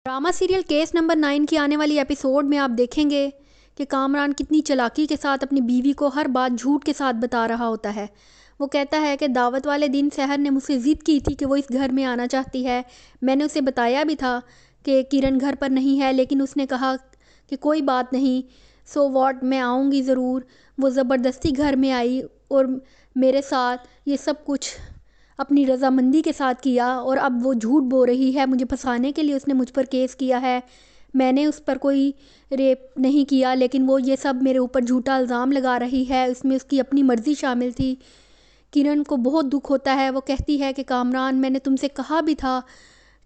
Drama serial case number 9 की आने वाली एपिसोड में आप देखेंगे कि कामरान कितनी चालाकी के साथ अपनी बीवी को हर बात झूठ के साथ बता रहा होता है। वो कहता है कि दावत वाले दिन सहर ने मुझसे ज़िद की थी कि वो इस घर में आना चाहती है। मैंने उसे बताया भी था कि किरण घर पर नहीं है, लेकिन उसने कहा कि कोई बात नहीं, सो वॉट, मैं आऊँगी ज़रूर। वो ज़बरदस्ती घर में आई और मेरे साथ ये सब कुछ अपनी रज़ामंदी के साथ किया, और अब वो झूठ बोल रही है मुझे फंसाने के लिए। उसने मुझ पर केस किया है। मैंने उस पर कोई रेप नहीं किया, लेकिन वो ये सब मेरे ऊपर झूठा इल्ज़ाम लगा रही है। इसमें उसकी अपनी मर्ज़ी शामिल थी। किरण को बहुत दुख होता है। वो कहती है कि कामरान, मैंने तुमसे कहा भी था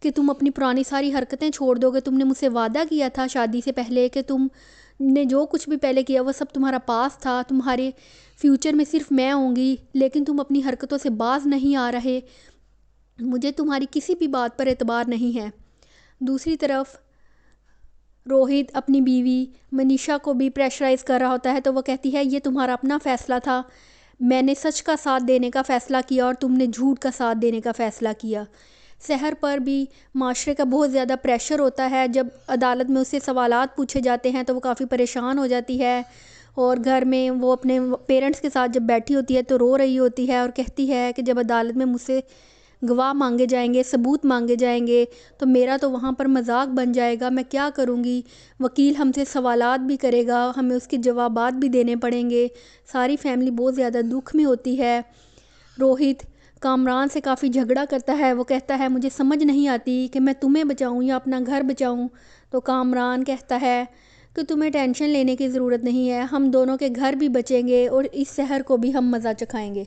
कि तुम अपनी पुरानी सारी हरकतें छोड़ दोगे। तुमने मुझसे वादा किया था शादी से पहले कि तुमने जो कुछ भी पहले किया वो सब तुम्हारा पास था, तुम्हारे फ्यूचर में सिर्फ मैं होंगी, लेकिन तुम अपनी हरकतों से बाज नहीं आ रहे। मुझे तुम्हारी किसी भी बात पर एतबार नहीं है। दूसरी तरफ रोहित अपनी बीवी मनीषा को भी प्रेशराइज़ कर रहा होता है, तो वो कहती है ये तुम्हारा अपना फ़ैसला था। मैंने सच का साथ देने का फ़ैसला किया और तुमने झूठ का साथ देने का फ़ैसला किया। सहर पर भी माशरे का बहुत ज़्यादा प्रेशर होता है। जब अदालत में उससे सवालात पूछे जाते हैं तो वो काफ़ी परेशान हो जाती है, और घर में वो अपने पेरेंट्स के साथ जब बैठी होती है तो रो रही होती है और कहती है कि जब अदालत में मुझसे गवाह मांगे जाएंगे, सबूत मांगे जाएंगे, तो मेरा तो वहाँ पर मजाक बन जाएगा। मैं क्या करूँगी? वकील हमसे सवालात भी करेगा, हमें उसके जवाबात भी देने पड़ेंगे। सारी फैमिली बहुत ज़्यादा दुख में होती है। रोहित कामरान से काफ़ी झगड़ा करता है। वो कहता है मुझे समझ नहीं आती कि मैं तुम्हें बचाऊं या अपना घर बचाऊं। तो कामरान कहता है कि तुम्हें टेंशन लेने की ज़रूरत नहीं है, हम दोनों के घर भी बचेंगे और इस शहर को भी हम मज़ा चखाएंगे।